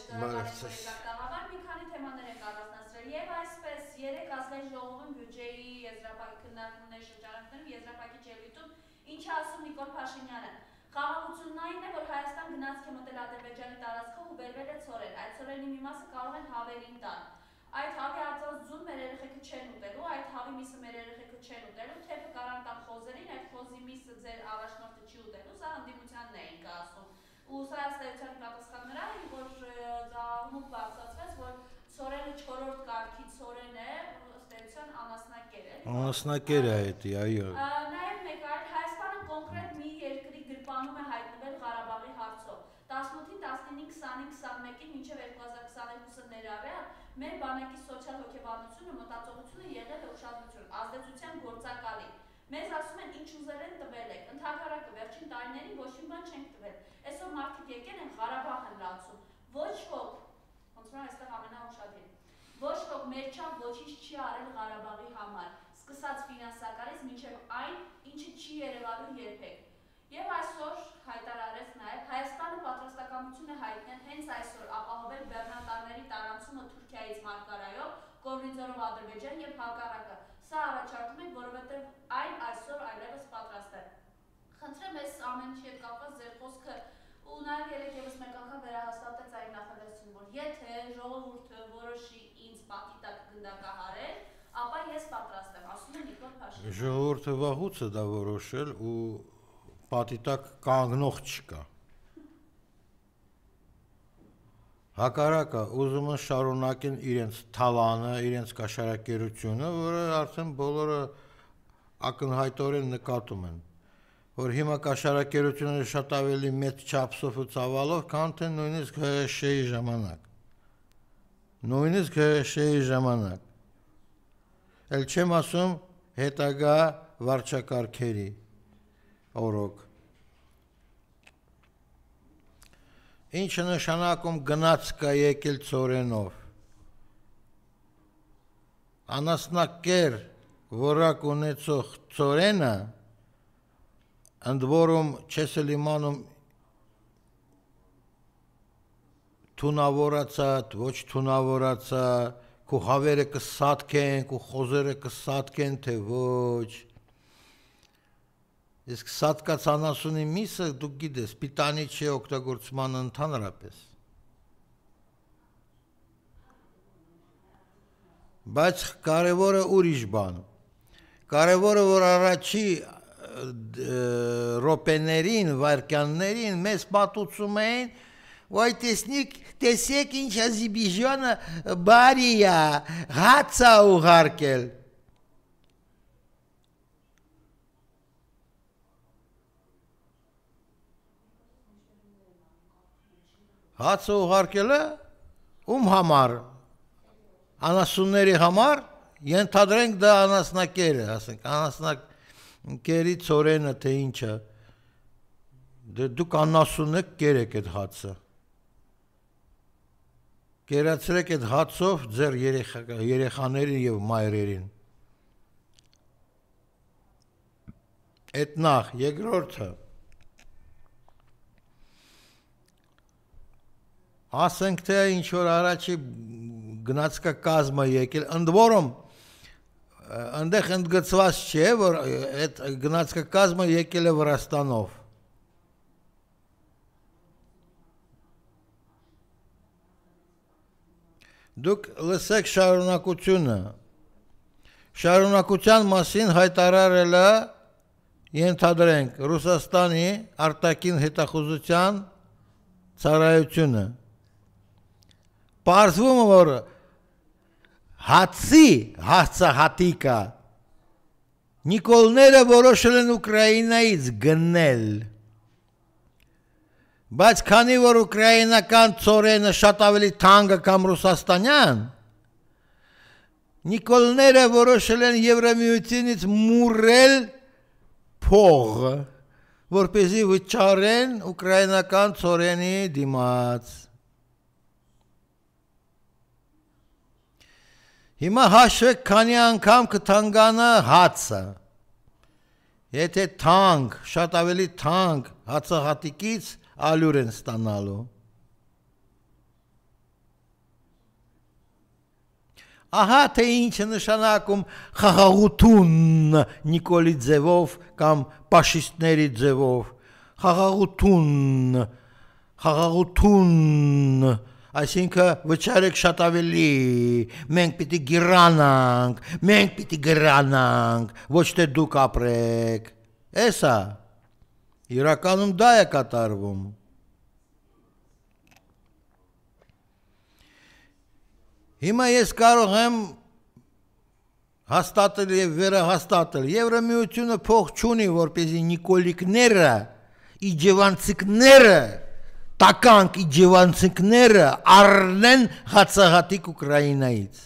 Մի քանի թեմաներ ենք առանձնացրել եւ այսպես երեք ազգային ժողովում բյուջեի քննարկումների շրջանակներում եզրափակիչ ելույթում ինչ ասում Նիկոլ Փաշինյանը խաղաղությունն այն է, որ Հայաստան գնացք է մտել Ադրբեջանի տարածքով ու բերվել է ցորեն, այդ ցորենի մի մասը կարող են հավերին տալ։ Այդ հավի ածած ձուն մեր երեխեքը չեն ուտելու, այդ հավի միսը մեր երեխեքը չեն ուտելու, թեփը կարան տան խոզերին, այդ խոզի միսը ձեր առաջնորդը չի ուտելու, սա հանդիմությանն է ինքը ասում։ Ու սա ըստեյության պատասխան նրա է, որ հումուկ բացացվեց, որ ցորենը 4-րդ կարգի ցորեն է, ըստեյության անասնակեր է։ Անասնակեր է էդի, այո։ Նաև մեկ այլ Հայաստանը կոնկրետ մի երկրի գրպանում է հայտնվել Ղարաբաղի հարցով։ 18-ին, 19-ին, 20-ին, 21-ին մինչև 2022-ը ներառյալ մեր բանակի սոցիալ-հոգեբանությունը, մտածողությունը եղել է ուշադրություն, ազդեցության գործակալի։ Մեզ ասում են ինչ ուզել են տվել եք, ընդհակառակը վերջին տարիներին ոչ մի բան չենք տվել։ Այսօր մարդիկ եկել են Ղարաբաղ են լացում։ Ոչ ոք, ոնց որ այստեղ ամենաուշադիր, ոչ ոք մեր չափ ոչինչ չի արել Ղարաբաղի համար, սկսած ֆինանսակարից մինչև այն, ինչը չի երևալու երբեք։ Եվ այսօր հայտարարեց նաև Հայաստանը պատրաստակամություն է հայտնել հենց այսօր ապահովել բեռնատարների տարանցումը Թուրքիայից Մարկարայով, Կորնիձորով Ադրբեջան եւ հակառակը։ Սա առաջարկում ենք, որովհետեւ այն այսօր այլևս պատրաստ է։ Խնդրեմ այս ամեն ինչի հետ կապված ձեր խոսքը ու նաև երեքևս մեկ անգամ վերահաստատեց այն նախադասությունը, որ եթե ժողովուրդը որոշի ինձ պատի տակ գնդակահարել, ապա ես պատրաստ եմ, ասում է Նիկոլ Փաշինյանը։ Ժողովուրդը վաղուց է դա որոշել ու պատի տակ կանգնող չկա։ Հակառակը ուզում են շարունակեն իրենց թալանը, իրենց կաշառակերությունը, որը արդեն բոլորը ակնհայտորեն նկատում են, որ հիմա կաշառակերությունը շատ ավելի մեծ չափսով ու ծավալով, քան թե նույնիսկ ՀՀՇ-ի ժամանակ։ Նույնիսկ ՀՀՇ-ի ժամանակ։ Էլ չեմ ասում հետագա վարչակարգերի օրոք։ Ինչը նշանակում գնացք է եկել ցորենով։ Անասնակեր որակ ունեցող ցորենը ընդ որում չես էլ իմանում թունավորացա, ոչ թունավորացա, քո հավերը կսատկեն, քո խոզերը կսատկեն, թե ոչ։ Իսկ սատկած անասունի միսը դուք գիտես, պիտանի չի օգտագործման ընդհանրապես։ Բայց կարևորը ուրիշ բան։ Կարևորը, որ առաջի ռոպեներին, վայրկյաններին մեզ պատուցում էին, ոյ տեսեք ինչ Ադրբեջանը բարի է, հաց է ուղարկել։ Հացը ուղարկելը ում համար, անասունների համար, ենթադրենք դա անասնակերը, ասենք, անասնակերի ցորենը թե ինչը, դուք անասուն եք կերեք այդ հացը, կերացրեք այդ հացով ձեր երեխաներին և մայրերին, այդ նախ, երկրորդը, ասենք թե ինչ-որ առաջի գնացքա կազմը եկել, ընդ որում, ընդեղ ընդգծված չէ, որ այդ գնացքա կազմը եկել է Վրաստանով։ Դուք լսեք շարունակությունը, շարունակության մասին հայտարարել է, ենթադրենք, Ռուսաստանի արտաքին հետախուզության ծառայությունը։ Պարզվում է, որ հացի հացահատիկը Նիկոլները որոշել են Ուկրաինայից գնել, բայց քանի որ ուկրաինական ցորենը շատ ավելի թանկ է կամ ռուսաստանյան, Նիկոլները որոշել են Եվրամիությունից մուրել փող, որպեսզի վճարեն ուկրաինական ցորենի դիմաց։ Հիմա հաշվեք քանի անգամ կթանկանա հացը։ Եթե թանկ, շատ ավելի թանկ հացահատիկից ալյուր են ստանալու։ Ահա թե ինչ է նշանակում խաղաղություն Նիկոլի ձևով կամ պաշիստների ձևով, խաղաղություն, այսինքն վճարեք շատ ավելի, մենք պիտի գրանանք, ոչ թե դուք ապրեք, էսա, իրականում դա է կատարվում։ Հիմա ես կարող եմ հաստատել և վերահաստատել, Եվրամիությունը փող չունի, որպեսզի նիկոլիկները, իջևանցիկները, տականք իջևանցիկները առնեն հացահատիկ Ուկրաինայից,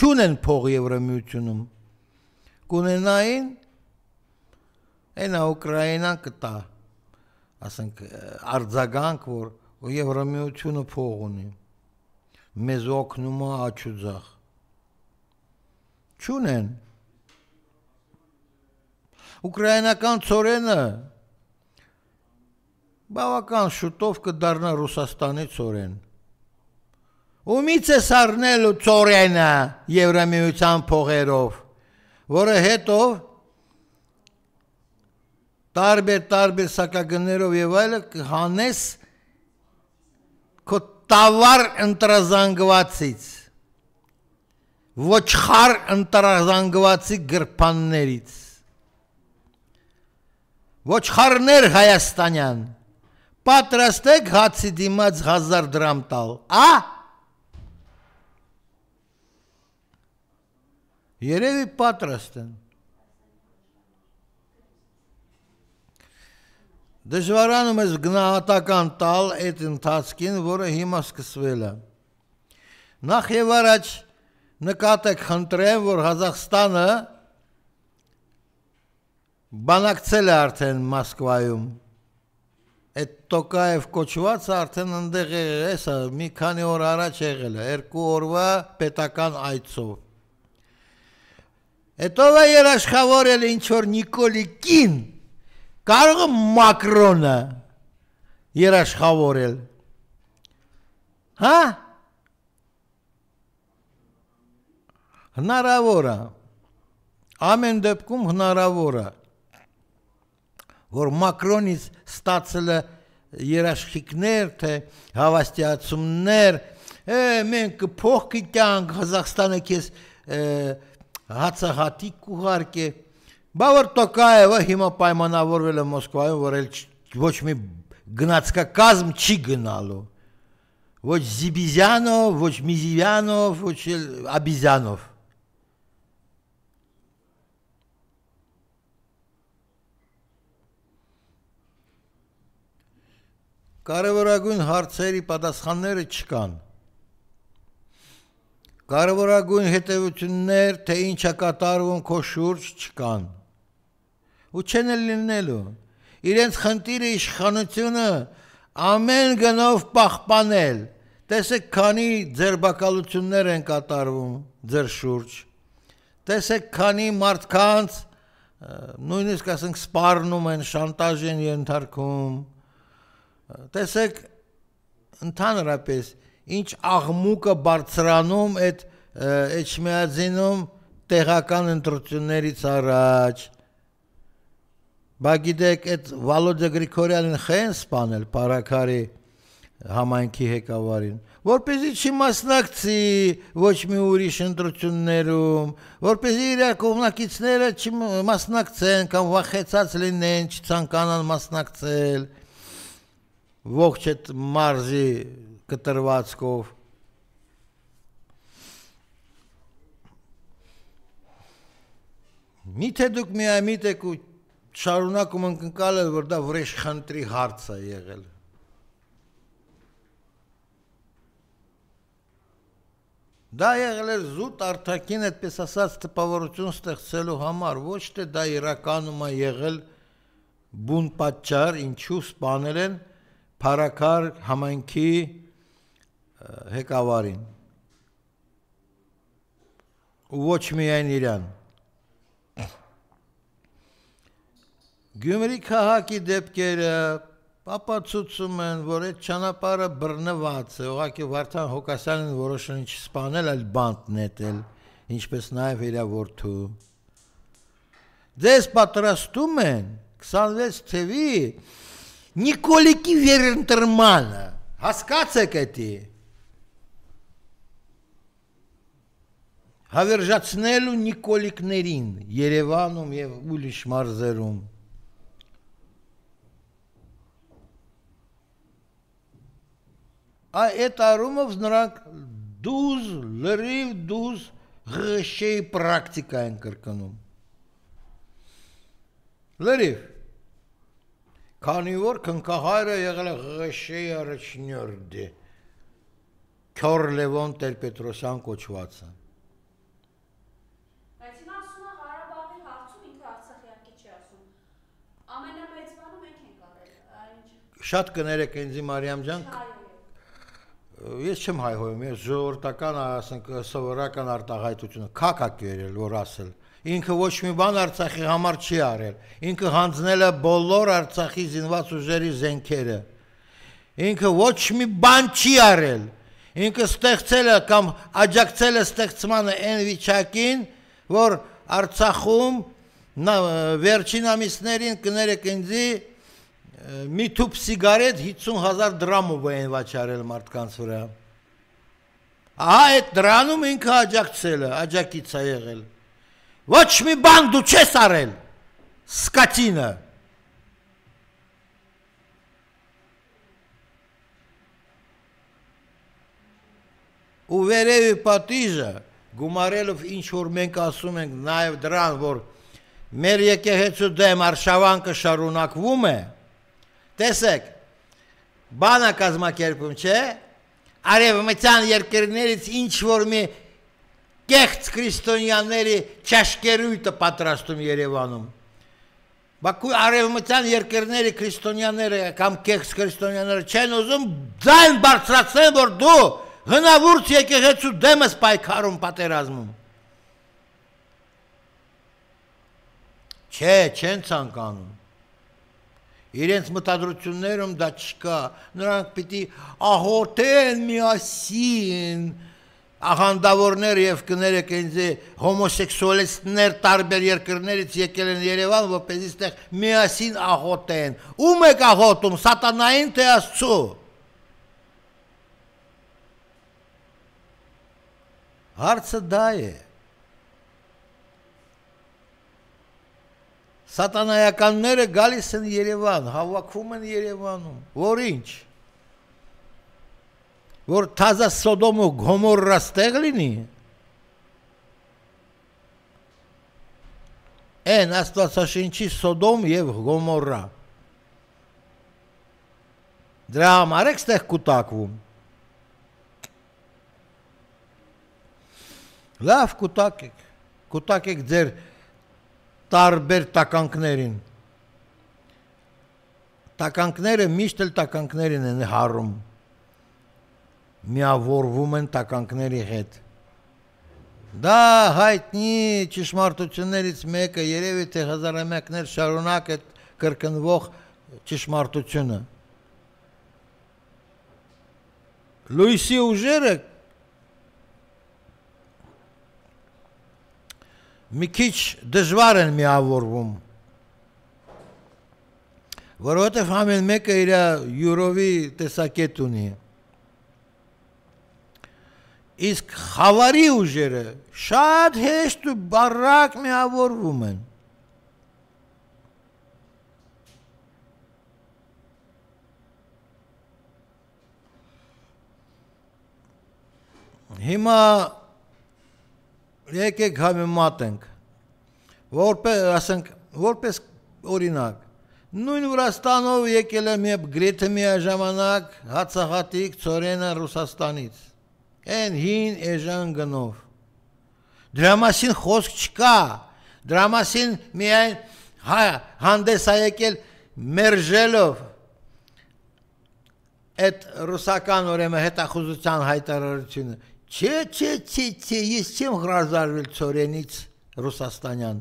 չունեն փող Եվրամիությունում, կունենային, այնա Ուկրաինան կտա, ասենք արձագանք, որ Եվրամիությունը փող ունի, մեզ օգնում է աչուձախ, չունեն, Ուկրաինական ծորենը բավական շուտով կդառնա Ռուսաստանի ծորեն, ումից է սառնելու ծորենը Եվրամիության փողերով, որը հետո տարբեր սակագներով եւ այլը կհանես քո տավար ընտրազանգվածից, ոչխար ընտրազանգվածի գրպաններից, ոչխարներ հայաստանյան, պատրաստեք հացի դիմաց 1000 դրամ տալ, երևի պատրաստ են, դժվարանում ես գնահատական տալ այդ ընթացքին, որը հիմա սկսվել է։ Նախ եւ առաջ նկատեք խնդրեմ, որ Ղազախստանը բանակցել է արդեն Մոսկվայում։ Այդ Տոկաև կոչվածը արդեն ընդեղ է, մի քանի օր առաջ եղել է, 2 օրվա պետական այցով։ Հետո է երաշխավորել ինչ-որ Նիկոլիկին, կարող է Մակրոնը երաշխավորել, հա? Հնարավոր է, ամեն դեպքում հնարավոր է, որ Մակրոնից ստացել է երաշխիքներ, թե հավաստիացումներ, մենք կփող կիտյանք, Ղազախստանը քեզ հացահատիկ կուղարկե, Բավար Տոկաևը հիմա պայմանավորվել է Մոսկվայում, որ ոչ մի գնացքակազմ չի գնալու, ոչ Զիբիզյանով, ոչ Միզիվյանով, ոչ Աբիզյանով։ Կարևորագույն հարցերի պատասխանները չկան։ Կարևորագույն հետևություններ, թե ինչ է կատարվում քո շուրջ չկան։ Ու չեն էլ լինելու, իրենց խնդիրը իշխանությունը ամեն գնով պահպանել, տեսեք քանի ձերբակալություններ են կատարվում ձեր շուրջ, տեսեք քանի մարդկանց, նույնիսկ ասենք սպառնում են, շանտաժ են ենթարկում, տեսեք ընդհանրապես ինչ աղմուկը բարձրանում այդ Էչմիածինում տեղական ընտրություններից առաջ, Բա գիտեք, այդ Վալոդյա Գրիգորյանին խեն սպանել Փարաքարի համայնքի ղեկավարին, որպեսզի չմասնակցի ոչ մի ուրիշ ընտրություններում, որպեսզի իր կողմնակիցները չմասնակցեն կամ վախեցած լինեն, չցանկանան մասնակցել ողջ այդ մարզի կտրվածքով։ Միթե դուք միամիտ եք ու շարունակում ընկալել, որ դա վրեժխնդրի հարց է եղել։ Դա եղել էր զուտ արտաքին, այդպես ասած, տպավորություն ստեղծելու համար, ոչ թե դա իրականում է եղել բուն պատճառ, ինչու սպանել են Փարաքար համայնքի ղեկավարին։ Ու ոչ միայն իրան։ Գյումրի քաղաքի դեպքերը ապացուցում են, որ այդ ճանապարհը բռնված է, ուղղակի Վարդան Հոկասյանին որոշել չսպանել, այլ բանտ նետել, ինչպես նաև իր որդու։ Ձեզ պատրաստում են 26 թվի Նիկոլիկի վերընտրմանը, հասկացեք էտի, հավերժացնելու Նիկոլիկներին Երևանում և ուրիշ մարզերում։ Այդ առումով նրանք լրիվ դուզ ղշեի պրակտիկա են կրկնում։ Լրիվ, քանի որ քնքահայրը եղել է ղշեի առաջնյորդի, Քյոր Լևոն Տեր-Պետրոսյան կոչվածը։ Բայց հիմա ասում է Ղարաբաղի հարցում ինքը Արցախյակի չի ասում։ Ամենամեծ բանը մենք ենք արել։ Շատ կներեք Էնզի Մարիամ ջան, ես չեմ հայհոյում, ես ժողովրդական, ասենք, սովորական արտահայտությունը քակակ երել, որ ասել։ Ինքը ոչ մի բան Արցախի համար չի արել։ Ինքը հանձնել է բոլոր Արցախի զինված ուժերի զենքերը։ Ինքը ոչ մի բան չի արել։ Ինքը ստեղծել է կամ աջակցել է ստեղծմանը այն վիճակին, որ Արցախում վերջին ամիսներին կներեք ինձի մի թուփ սիգարետ 50,000 դրամով են վաճառել մարդկանց վրա։ Ահա այդ դրանում ինքը աջակցել է, աջակից է եղել։ Ոչ մի բան դու չես արել, սկատինը։ Ու վերևի պատիժը գումարելով ինչ որ մենք ասում ենք նաև դրան, որ մեր եկեղեցու դեմ արշավանքը շարունակվում է, տեսեք, բանը կազմակերպում չէ, արևմտյան երկրներից ինչ որ մի կեղծ քրիստոնյաների ճաշկերույթը պատրաստում Երևանում։ Բաքու արևմտյան երկրների քրիստոնյաները կամ կեղծ քրիստոնյաները չեն ուզում ձայն բարձրացնել, որ դու հնավուրց եկեղեցու դեմ ես պայքարում պատերազմում։ Չէ, չեն ցանկանում։ Իրենց մտադրություններում դա չկա, նրանք պիտի աղոթեն միասին, աղանդավորներ և կներեք ինձ հոմոսեքսուալիստներ տարբեր երկրներից եկել են Երևան, որպեսզի ստեղ միասին աղոթեն։ Ում եք աղոթում, սատանային թե Աստծու։ Հարցը դա է։ Սատանայականները գալիս են Երևան, հավաքվում են Երևանում, որ ինչ, որ թազա Սոդոմ ու Գոմորրա ստեղ լինի, են Աստվածաշնչի Սոդոմ և Գոմորրա, դրա համար եք ստեղ կուտակվում, լավ կուտակեք ձեր տարբեր տականքներին, տականքները միշտ էլ տականքներին են հարում, միավորվում են տականքների հետ, դա հայտնի ճշմարտություններից մեկը, երևի թե հազարամյակներ շարունակ է կրկնվող ճշմարտությունը, լույսի ուժերը մի քիչ դժվար են միավորվում, որովհետև ամեն մեկը իր յուրովի տեսակետ ունի, իսկ խավարի ուժերը շատ հեշտ ու բարակ միավորվում են, հիմա եկեք համեմատենք, որպես օրինակ, նույն Վրաստանով եկել է գրեթե միաժամանակ հացահատիկ ծորենը Ռուսաստանից, են հին էժան գնով, դրա մասին խոսք չկա, դրա մասին միայն հանդես է եկել մերժելով այդ ռուսական ուրեմն հետախուզության հայտարարությունը, Չէ, ես չեմ հրաժարվել ծորենից Ռուսաստանյան,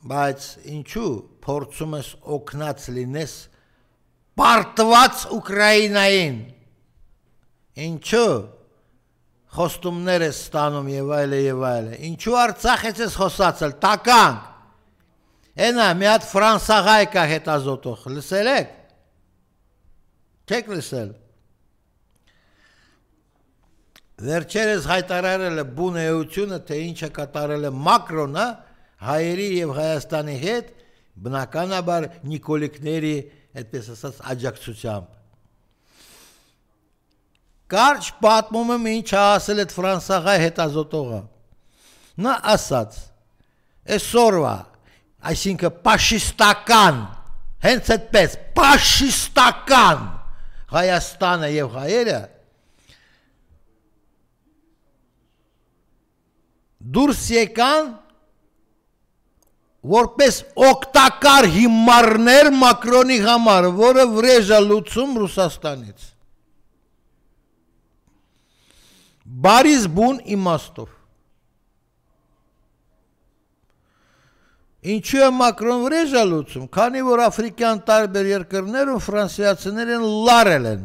բայց ինչու փորձում ես օգնած լինես պարտված Ուկրաինային, ինչու խոստումներ ես ստանում եւ այլը եւ այլը։ Ինչու Արցախից ես խոսացել, տականք։ Այնա մի հատ ֆրանսաղայ կա հետազոտող, լսել եք։ Չեք լսել։ Վերջերս հայտարարել է բուն էությունը, թե ինչը կատարել է Մակրոնը հայերի եւ Հայաստանի հետ, բնականաբար Նիկոլիկների, այդպես ասած, աջակցությամբ։ Կարճ պատմում եմ ինչ ասել այդ ֆրանսաղայ հետազոտողը։ Նա ասաց. «Այսօրվա, այսինքն ֆաշիստական, հենց այդպես ֆաշիստական Հայաստանը եւ հայերը դուրս եկան որպես օգտակար հիմարներ Մակրոնի համար, որը վրեժ է լուծում Ռուսաստանից։ Բարիս բուն իմաստով։ Ինչու է Մակրոն վրեժ է լուծում, քանի որ աֆրիկյան տարբեր երկրներում ֆրանսիացիներին լարել են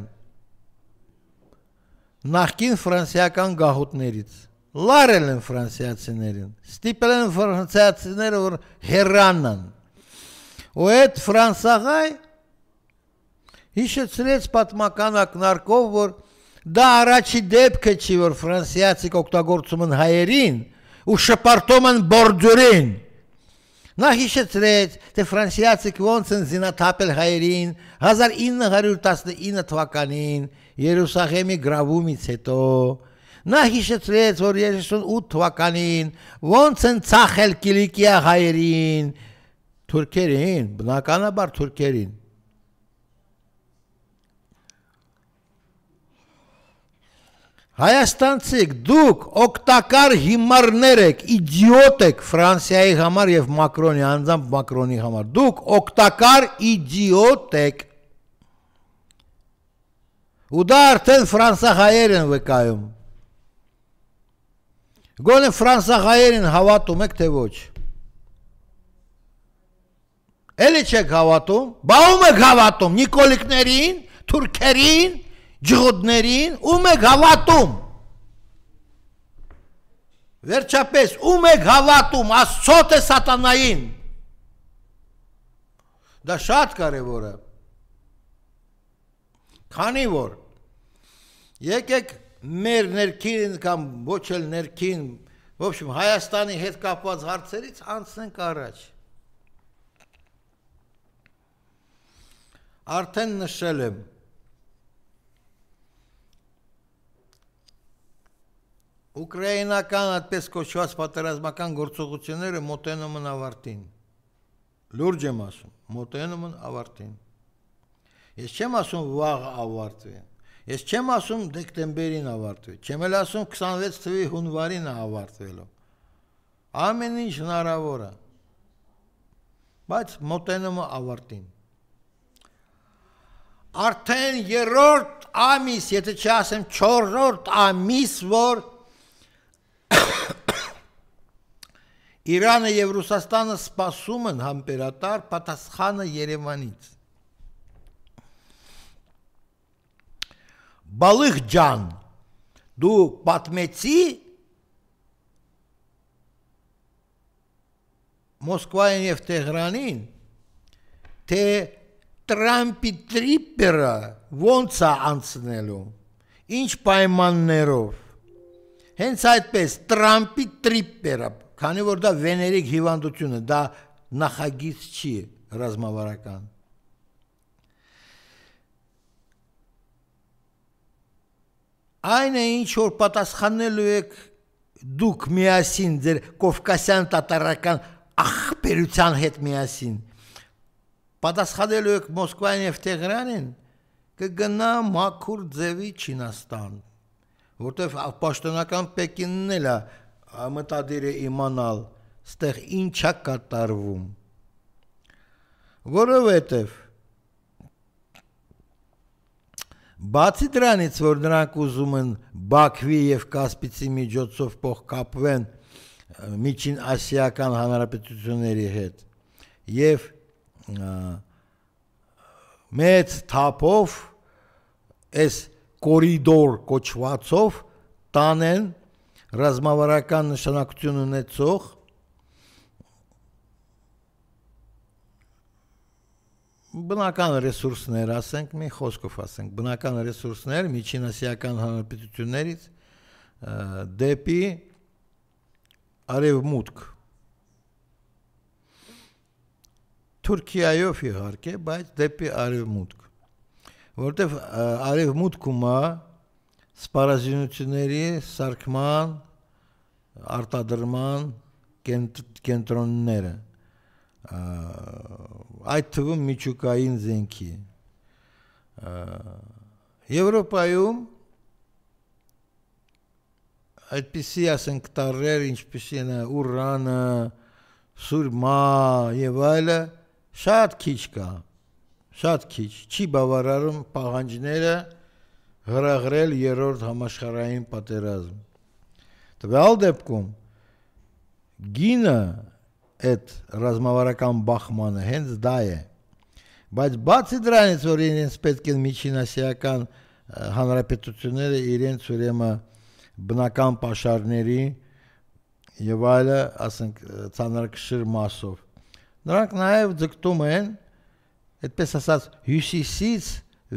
նախկին ֆրանսիական գաղութներից։ Լարել են ֆրանսիացիներին, ստիպել են ֆրանսիացիները, որ հեռանան։ Ու այդ ֆրանսաղայ հիշեցրեց պատմական ակնարկով, որ դա առաջի դեպքը չի, որ ֆրանսիացիք օգտագործում են հայերին ու շպարտում են բորդյուրին։ Նա հիշեցրեց, թե ֆրանսիացիք ոնց են զինաթափել հայերին 1919 թվականին Երուսաղեմի գրավումից հետո։ Նա հիշեցրեց, որ 38 թվականին ոնց են ցախել Կիլիկիա հայերին, թուրքերին, բնականաբար թուրքերին։ Հայաստանցիք, դուք օգտակար հիմարներ եք, իդիոտ եք Ֆրանսիայի համար եւ Մակրոնի, անձամբ Մակրոնի համար։ Դուք օգտակար իդիոտ եք։ Ու դա արդեն ֆրանսահայեր են վկայում։ Գոնե ֆրանսահայերին հավատում եք, թե ոչ։ Էլի չեք հավատում, բա ում եք հավատում, Նիկոլիկներին, թուրքերին, ջղոդներին, ում եք հավատում։ Վերջապես, ում եք հավատում, Աստծո թե սատանային։ Դա շատ կարևոր է։ Քանի որ եկեք մեր ներքին կամ ոչ էլ ներքին, в общем, Հայաստանի հետ կապված հարցերից անցնենք առաջ։ Արդեն նշել եմ, ուկրաինական այդպես կոչված պատերազմական գործողությունները մոտենում են ավարտին։ Լուրջ եմ ասում, մոտենում են ավարտին։ Ես չեմ ասում վաղ ավարտվի, ես չեմ ասում դեկտեմբերին ավարտվի, չեմ էլ ասում 26 թվականի հունվարին ավարտվելու։ Ամեն ինչ հնարավոր է, բայց մոտենում է ավարտին։ Արդեն երրորդ ամիս, եթե չասեմ չորրորդ ամիս, որ Իրանը եւ Ռուսաստանը սպասում են համբերատար պատասխանը Երևանից։ Բալիղ ջան, դու պատմեցի Մոսկվային եւ Տեհրանին, թե Տրամպի տրիպերը ոնց է անցնելու, ինչ պայմաններով։ Հենց այդպես Տրամպի տրիպերը, քանի որ դա վեներիկ հիվանդություն է, դա նախագիծ չի ռազմավարական։ Այն է ինչ որ պատասխանելու եք դուք միասին ձեր կովկասյան տատարական ախպերության հետ միասին։ Պատասխանելու եք Մոսկվային եւ Տեհրանին, կգնա մաքուր ձևի Չինաստան, որտեվ պաշտոնական Պեկինն էլ է մտադիր է իմանալ, ստեղ ինչա կատարվում, որովհետև բացի դրանից, որ նրանք ուզում են Բաքվի եւ Կասպիցի միջոցով փոխկապվեն Միջին Ասիական հանրապետությունների հետ եւ մեծ թափով այս կորիդոր կոչվածով տանեն ռազմավարական նշանակություն ունեցող բնական ռեսուրսներ, ասենք, մի խոսքով ասենք, բնական ռեսուրսներ միջինասիական հանրապետություններից դեպի արևմուտք Թուրքիայով իհարկե, բայց դեպի արևմուտք, որտեղ արևմուտքում սպառազինությունների սարքման, արտադրման կենտրոնները, այդ թվում միջուկային զենքի, Եվրոպայում այդպիսի ասենք տարրեր, ինչպիսին է ուրանը, սուրմա եւ այլը, շատ քիչ կա, շատ քիչ, չի բավարարում պահանջները հրահրել երրորդ համաշխարհային պատերազմ։ Տվյալ դեպքում գինը այդ ռազմավարական բախմանը հենց դա է, բայց բացի դրանից, որ իրենց պետք է միջինասիական հանրապետությունները իրենց ուրեմն բնական պաշարների եւ այլը, ասենք, ցանրակշիռ մասով, նրանք նաեւ ձգտում են, այդպես ասած, հյուսիսից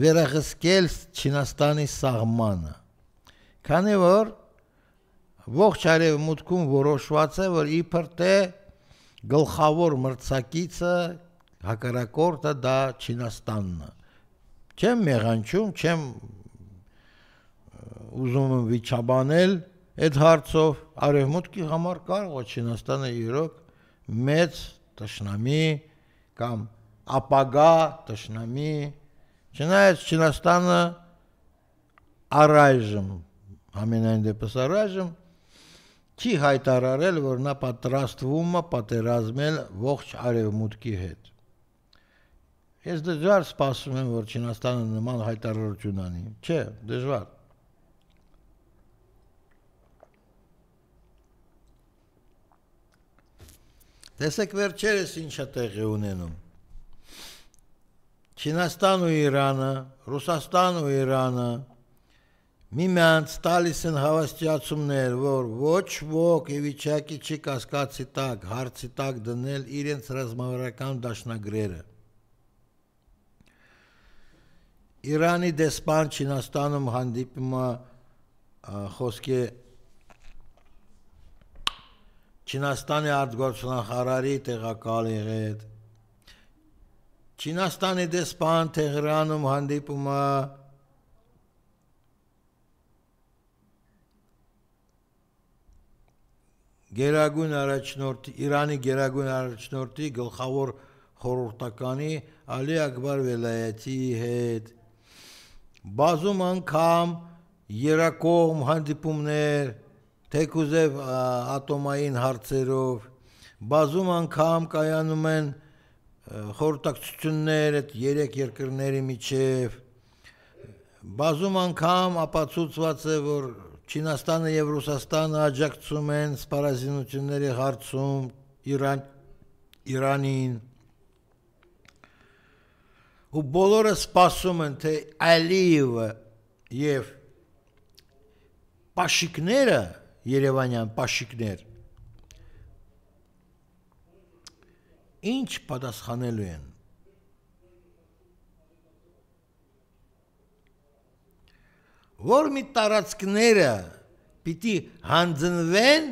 վերահսկել Չինաստանի սահմանը, քանի որ ողջ արևմուտքում որոշված է, որ իբր թե գլխավոր մրցակիցը հակառակորդը դա Չինաստանն է։ Չեմ մեղանչում, չեմ ուզում վիճաբանել այդ հարցով, արևմուտքի համար կարող է Չինաստանը իրոք մեծ տշնամի կամ ապագա տշնամի, չնայած Չինաստանը առայժմ, ամենայն դեպս առայժմ չի հայտարարել, որ նա պատրաստվում է պատերազմել ողջ արևմուտքի հետ։ Ես դժվար սպասում եմ, որ Չինաստանը նման հայտարարություն անի, չէ, դժվար։ Տեսեք վերջերս ինչա տեղի ունենում։ Չինաստան ու Իրանը, Ռուսաստան ու Իրանը միմյանց տալիս են հավաստիացումներ, որ ոչ ոք ի վիճակի չի կասկածի տակ, հարցի տակ դնել իրենց ռազմավարական դաշնագրերը։ Իրանի դեսպան Չինաստանում հանդիպում է խոսքի Չինաստանի արտգործնախարարի տեղակալի հետ։ Չինաստանի դեսպան Թեհրանում հանդիպում է գերագույն առաջնորդի, Իրանի գերագույն առաջնորդի գլխավոր խորհրդականի Ալի Ակբար Վելայաթի հետ, բազում անգամ երակողմ հանդիպումներ, թեկուզև ատոմային հարցերով, բազում անգամ կայանում են խորհրդակցություններ այդ երեք երկրների միջև, բազում անգամ ապացուցված է, որ Չինաստանը եւ Ռուսաստանը աջակցում են սպառազինությունների հարցում Իրանին, ու բոլորը սպասում են, թե Ալիևը եւ պաշիկները, երևանյան պաշիկներ, ինչ պատասխանելու են։ Որ մի տարածքները պիտի հանձնվեն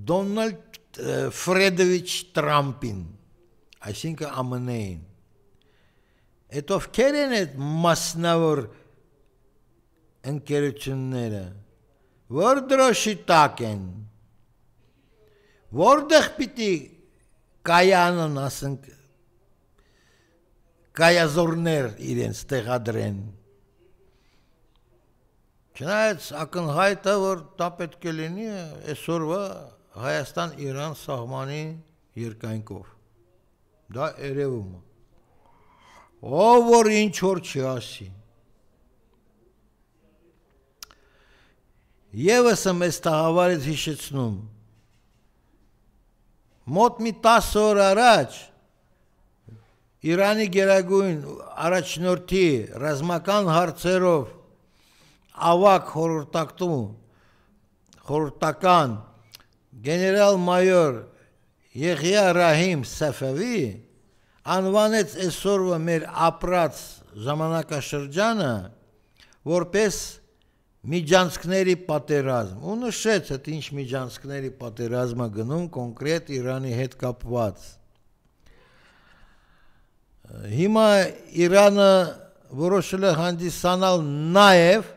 Դոնալդ Ֆրեդովիչ Տրամպին, այսինքն ԱՄՆ-ին։ Այդ ովքեր են այդ մասնավոր ընկերությունները, որ դրոշի տակ են, որտեղ պիտի կայանն, ասենք, կայազորներ իրենց տեղադրեն։ Չնայած ակնհայտ է, որ դա պետք է լինի այսօրվա Հայաստան-Իրան սահմանի երկայնքով։ Դա երևում է։ Ով որ ինչ որ չի ասի։ Եվս եմ այս տաղավարից հիշեցնում։ Մոտ մի 10 օր առաջ Իրանի գերագույն առաջնորդի ռազմական հարցերով ավակ խորհրդական գեներալ-մայոր Եղիա Ռահիմ Սեֆևի անվանեց այսօրվա մեր ապրած ժամանակաշրջանը որպես միջանցքների պատերազմ ու նշեց այդ ինչ միջանցքների պատերազմը գնում կոնկրետ Իրանի հետ կապված հիմա Իրանը որոշել է հանդիսանալ նաև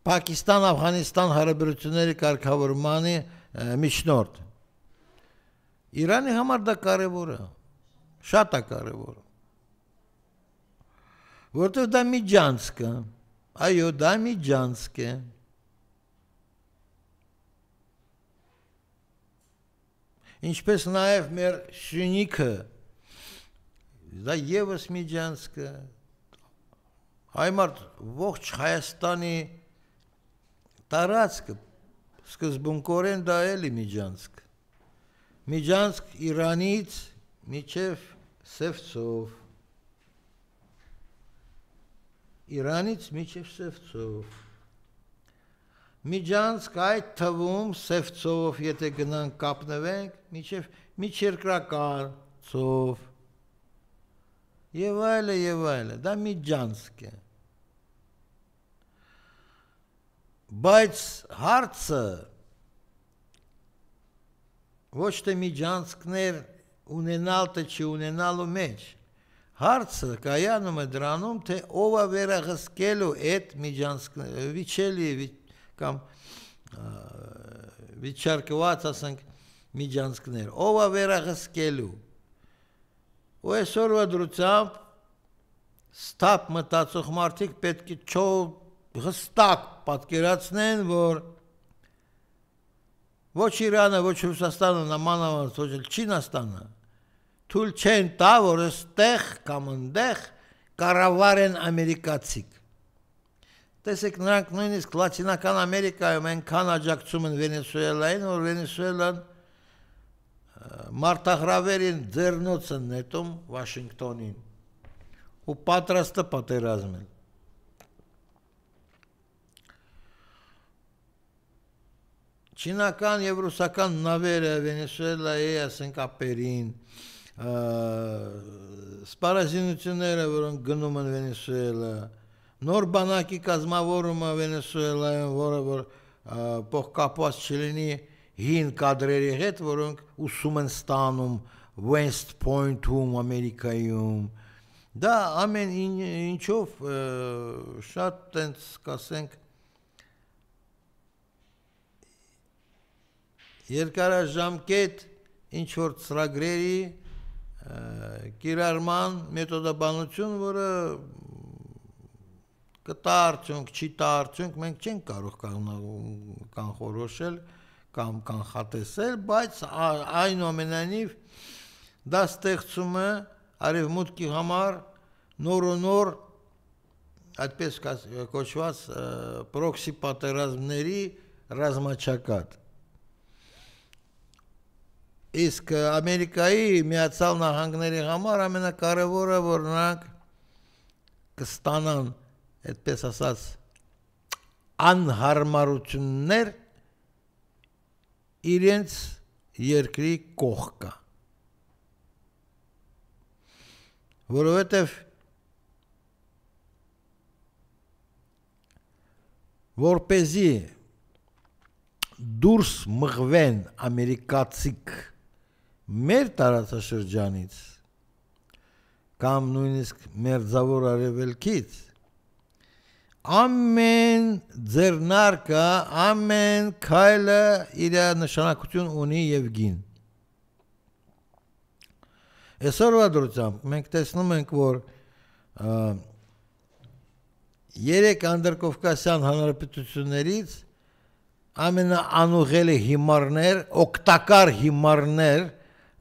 Պակիստան-Աֆղանիստան հարաբերությունների կարգավորմանի միջնորդ Իրանի համար դա կարևոր է շատ է կարևոր որտեղ դա միջանցք է այո դա միջանցք է ինչպես նաև մեր Շյունիքը դա ևս միջանցք է Այմարդ ողջ Հայաստանի տարածքը սկզբունքորեն դա էլի միջանցք Իրանից միջև Սևծով Իրանից միջև Սևծով միջանցք այդ թվում Սևծով եթե գնանք կապնվենք միջև միջերկրական ծով եւ այլը դա միջանցք է բայց հարցը ոչ թե միջանցքներ ունենալ թե չունենալու մեջ հարցը կայանում է դրանում թե ով է վերահսկելու այդ միջանցքները վիճելի կամ վիճարկված ասենք միջանցքներ ով է վերահսկելու ու այսօրվա դրությամբ ստապ մտածող մարդիկ պետք է հստակ պատկերացնեն որ ոչ Իրանը ոչ Ռուսաստանը նամանավանդ ոչ Չինաստանը թույլ չեն տա որ այստեղ կամ այնտեղ կառավարեն ամերիկացիք տեսեք նրանք նույնիսկ Լատինական Ամերիկայում այնքան աջակցում են Վենեսուելային որ Վենեսուելան մարտահրավերին ձեռնոց են նետում Վաշինգտոնին ու պատրաստ է պատերազմել Չինական եւ ռուսական նավերը Վենեսուելայի ասենք ապերին սպառազինությունները որոնք գնում են Վենեսուելա նոր բանակի կազմավորումը Վենեսուելայում որը որ փոխկապված չլինի հին կադրերի հետ որոնք ուսում են ստանում West Point-ում Ամերիկայում դա ամեն ինչով շատ տենց կասենք երկարաժամկետ ինչ որ ծրագրերի կիրառման մեթոդաբանություն, որը կտա արդյունք, չի տա արդյունք, մենք չենք կարող կանխորոշել կամ կանխատեսել, բայց այնուամենայնիվ դա ստեղծում է արևմուտքի համար նոր ու նոր այդպես կոչված պրոքսի պատերազմների ռազմաչակատ Իսկ Ամերիկայի Միացյալ Նահանգների համար ամենակարևորը որ նրանք կստանան այդպես ասած անհարմարություններ իրենց երկրի կողքը որովհետև որպեսզի դուրս մղվեն ամերիկացիք մեր տարածաշրջանից կամ նույնիսկ մերձավոր արևելքից ամեն ձեռնարկը, ամեն քայլը իր նշանակություն ունի եւ գին։ Այսօրվա դրությամբ մենք տեսնում ենք, որ երեք անդրկովկասյան հանրապետություններից ամենաանուղելի հիմարներ, օգտակար հիմարներ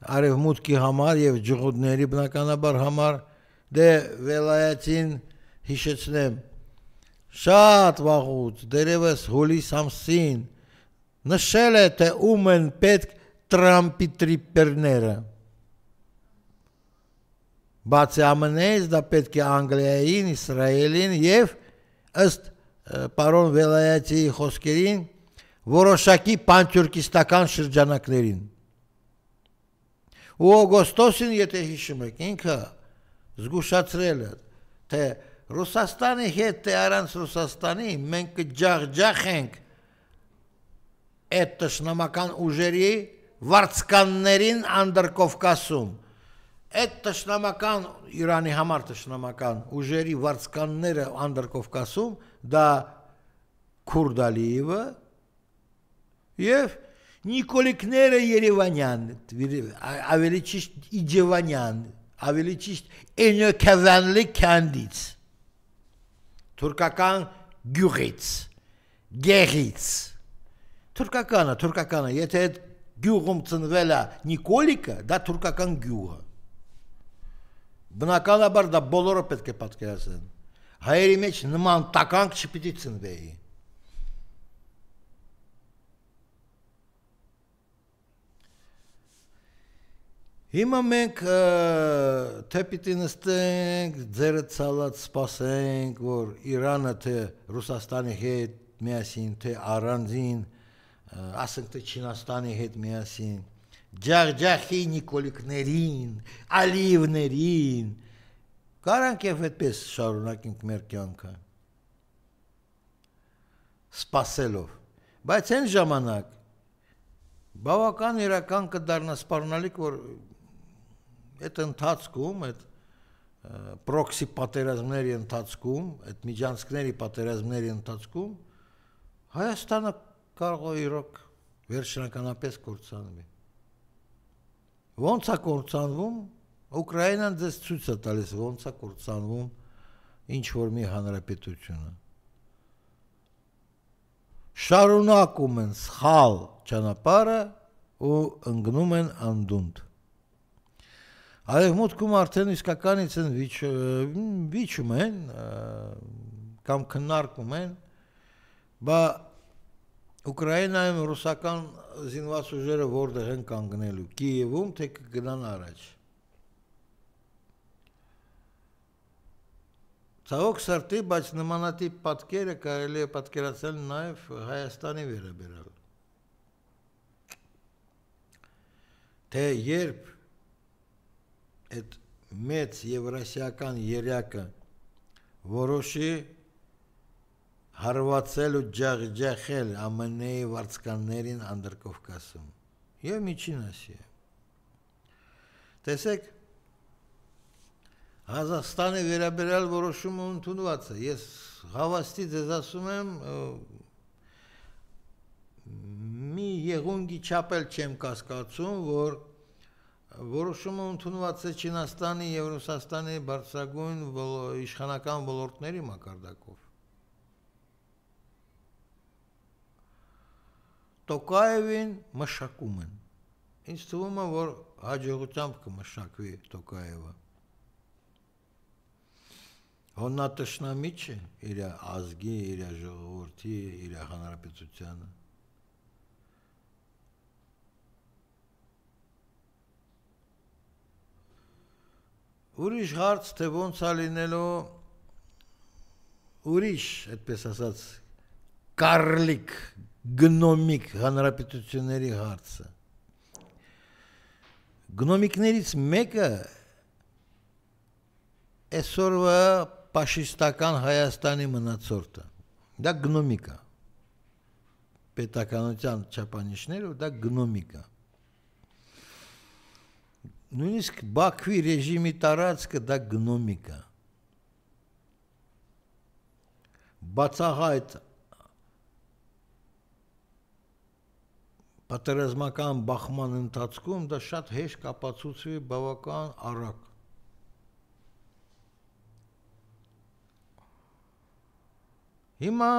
արևմուտքի համար եւ ջղուդների բնականաբար համար դե վելայատին հիշեցնեմ շատ վաղուց դերևս հուլիս ամսին նշել է թե ում են պետք Տրամպի տրիպերները բացի ԱՄՆ-ից դա պետք է Անգլիային, Իսրայելին եւ ըստ պարոն Վելայացի խոսքերին որոշակի պանթյուրքիստական շրջանակներին։ Ու օգոստոսին, եթե հիշում եք, ինքը զգուշացրել է, թե Ռուսաստանի հետ, թե առանց Ռուսաստանի մենք կջախջախ ենք այդ տշնամական ուժերի վարձկաններին Անդրկովկասում։ Այդ տշնամական Իրանի համար տշնամական ուժերի վարձկանները Անդրկովկասում դա Քուրդ Ալիևը եւ Նիկոլիկները Երևանյան, ավելի ճիշտ Իջևանյան, ավելի ճիշտ Էնյոքավանլի քանդից, թուրքական գյուղից, գեղից, թուրքականը, եթե այդ գյուղում ծնվել է Նիկոլիկը, դա թուրքական գյուղ է։ Բնականաբար դա բոլորը պետք է պատկերացնեն։ Հայերի մեջ նման տականք չպիտի ծնվեի։ Հիմա մենք թե պիտի նստենք, ձերը ցալած սպասենք, որ Իրանը թե Ռուսաստանի հետ միասին, թե առանձին, ասենք թե Չինաստանի հետ միասին, ջախջախի Նիկոլիկներին, Ալիևներին, կարանք եւ այդպես շարունակենք մեր կյանքը, սպասելով, բայց այն ժամանակ բավական իրական կդառնա սպառնալիք, որ այդ ընթացքում, այդ պրոքսի պատերազմների ընթացքում, այդ միջանցքների պատերազմների ընթացքում Հայաստանը կարող է իրոք վերջնականապես կործանվի։ Ոնց է կործանվում, Ուկրաինան ձեզ ցույց է տալիս, ոնց է կործանվում ինչ որ մի հանրապետությունը։ Շարունակում են սխալ ճանապարհը ու ընկնում են անդունդ։ Արևմուտքում արդեն իսկականից են վիճում են կամ քննարկում են, բայց Ուկրաինայում ռուսական զինված ուժերը որտեղ են կանգնելու, Կիևում, թե կգնան առաջ։ Ցավոք սրտի, բայց նմանատիպ պատկերը կարելի է պատկերացնել նաև Հայաստանի վերաբերյալ։ Թե երբ այդ մեծ եվրասիական երակը որոշի հարվածել ու ջախջախել ԱՄՆ-ի վարձկաններին Անդրկովկասում եւ Միջին Ասիա։ Տեսեք, Հայաստանի վերաբերյալ որոշումը ընդունված է։ Ես հավաստի ձեզ ասում եմ, մի եղունգի չափել չեմ կասկածում, որ որոշումը ընդունված է Չինաստանի եւ Ռուսաստանի բարձրագույն իշխանական ոլորտների մակարդակով։ Տոկաևին մշակում են։ Ինձ թվում է, որ հաջողությամբ կմշակվի Տոկաևը։ Հոննատշնամի չէ իր ազգի, իր ժողովրդի, իր հանրապետությանը։ Ուրիշ հարց, թե ոնց է լինելու ուրիշ, այդպես ասած, կարլիկ, գնոմիկ հանրապետությունների հարցը։ Գնոմիկներից մեկը այսօրվա ֆաշիստական Հայաստանի մնացորդը։ Դա գնոմիկա։ Պետականության չափանիշներով դա գնոմիկա։ Նույնիսկ Բաքվի ռեժիմի տարածքը դա գնոմիկա։ Բացահայտ պատերազմական բախման ընթացքում դա շատ հեշտ կապացուցվի բավական արագ։ Հիմա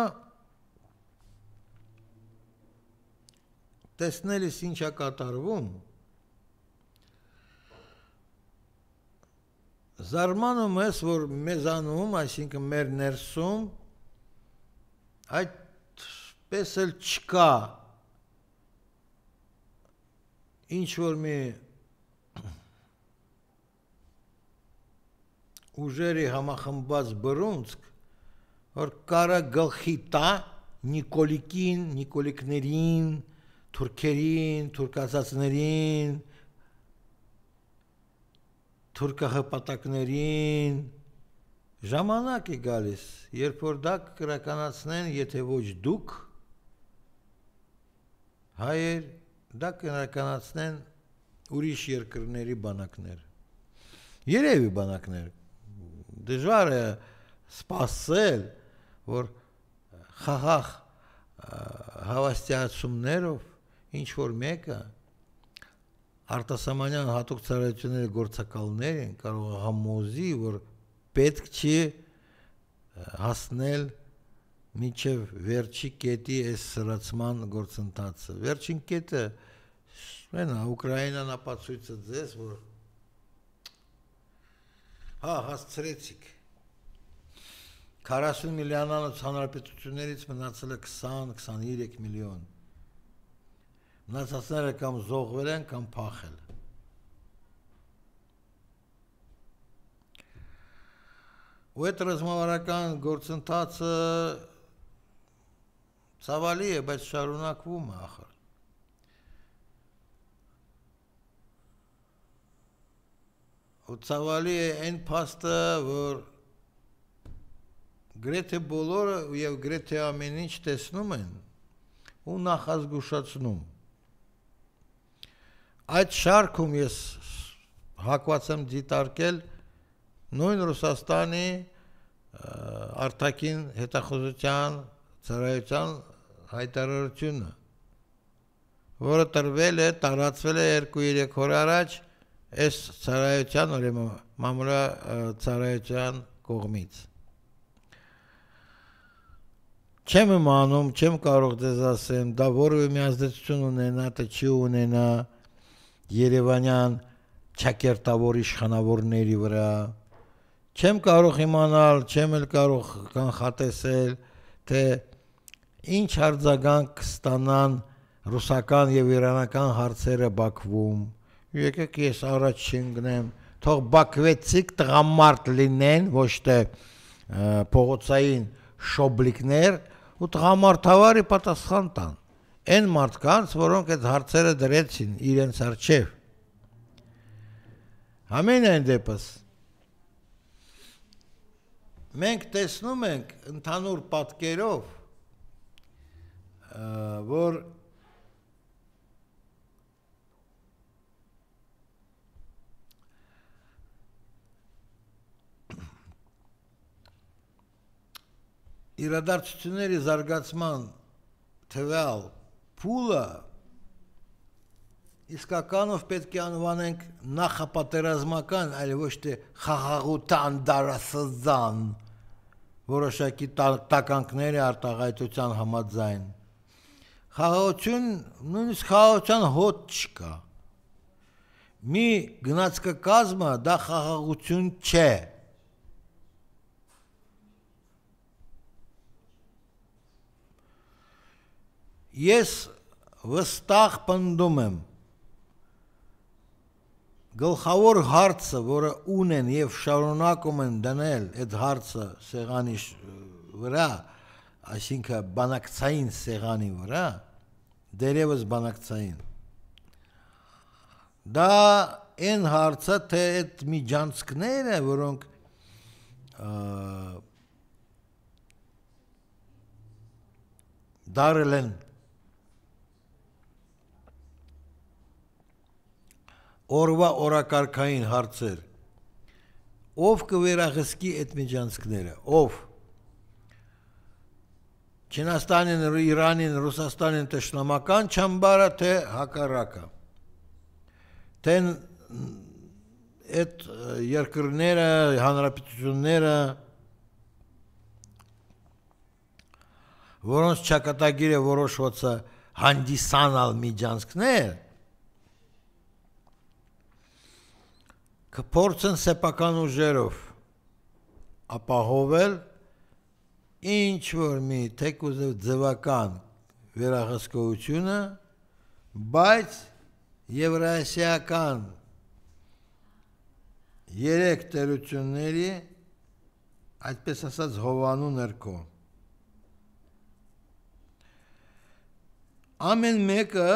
տեսնելիս ինչ է կատարվում, զարմանում ես, որ մեզանում, այսինքն մեր ներսում, այդպես էլ չկա ինչ որ մի ուժերի համախմբված բռունցք, որ կարա գլխի տա Նիկոլիկին, Նիկոլիկներին, թուրքերին, թուրքացածներին, թուրքահպատակներին ժամանակ է գալիս, երբ որ դա կիրականացնեն, եթե ոչ դուք, հայեր, դա կիրականացնեն ուրիշ երկրների բանակներ, երևի բանակներ, դժվար է սպասել, որ խաղաղ հավաստիացումներով ինչ-որ մեկը արտասահմանյան հատուկ ծառայությունների գործակալներին կարող է համոզի, որ պետք չի հասնել մինչև վերջի կետի այս սրացման գործընթացը։ Վերջին կետը Ուկրաինան ապացույցը ձեզ, որ հասցրեցիք 40 միլիոնանոց հանրապետություններից մնացել է 20-23 միլիոն։ Մնացածները կամ զոհվել են, կամ փախել։ Ու այդ ռազմավարական գործընթացը ցավալի է, բայց շարունակվում է ախր։ Ու ցավալի է այն փաստը, որ գրեթե բոլորը եւ գրեթե ամեն ինչ տեսնում են ու նախազգուշացնում։ Այդ շարքում ես հակված եմ դիտարկել նույն Ռուսաստանի արտաքին հետախուզության ծառայության հայտարարությունը, որը տրվել է, տարածվել է 2-3 օր առաջ այս ծառայության, ուրեմն մամուլի կողմից։ Չեմ իմանում, չեմ կարող դες ասեմ, դա որևէ միազդեցություն ունենա, թե չի ունենա Երևանյան ճակերտավոր իշխանավորների վրա։ Չեմ կարող իմանալ, չեմ էլ կարող կանխատեսել, թե ինչ արձագանք կստանան ռուսական եւ իրանական հարցերը Բաքվում։ Եկեք ես առաջ չընկնեմ, թող բաքվեցիկ տղամարդ լինեն, ոչ թե փողոցային շոբլիկներ, ու տղամարդավարի պատասխան տան։ Այն մարդկանց, որոնք այդ հարցերը դրեցին իրենց առջև։ Ամենայն դեպս մենք տեսնում ենք ընդհանուր պատկերով, որ իրադարձությունների զարգացման թվալ փուլը իսկականով պետք է անվանենք նախապատերազմական, այլ ոչ թե խաղաղության դարասազան որոշակի տականքների արտահայտության համաձայն։ Խաղաղություն, նույնիսկ խաղաղության հոտ չկա։ Մի գնացքակազմը դա խաղաղություն չէ։ Ես վստահ պնդում եմ, գլխավոր հարցը, որը ունեն եւ շարունակում են դնել այդ հարցը սեղանի վրա, այսինքն բանակցային սեղանի վրա, դերևս բանակցային, դա այն հարցը, թե այդ միջանցքները, որոնք դարել են օրվա օրակարգային հարցեր, ով կվերահսկի այդ միջանցքները, ով Չինաստանին, Իրանին, Ռուսաստանին տշնամական չամբարը, թե հակառակը, թե այդ երկրները, հանրապետությունները, որոնց ճակատագիր է որոշվածը հանդիսանալ միջանցքներ, կփորձեն սեփական ուժերով ապահովել ինչ որ մի թեկուզ ձևական վերահսկողությունը, բայց եվրասիական 3 տերությունների այդպես ասած հովանու ներքո։ Ամեն մեկը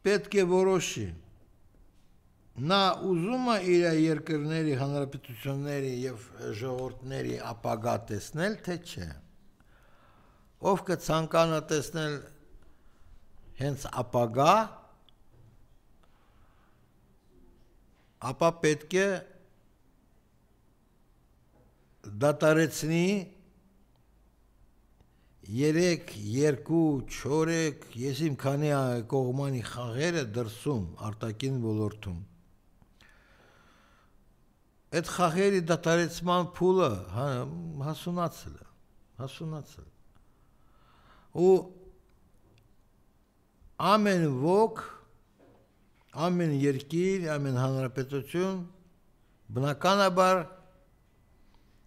պետք է որոշի։ Նա ուզում է իր երկրների, հանրապետությունների եւ ժողովուրդների ապագա տեսնել, թե չէ։ Ով կցանկանա տեսնել հենց ապագա, ապա պետք է դատարեցնի 3, 2, 4, ես իմ քանի կողմանի խաղերը դրսում, արտաքին ոլորտում։ Այդ խաղերի դատարեցման փուլը հասունացել է։ Ու ամեն ոք, ամեն երկիր, ամեն հանրապետություն բնականաբար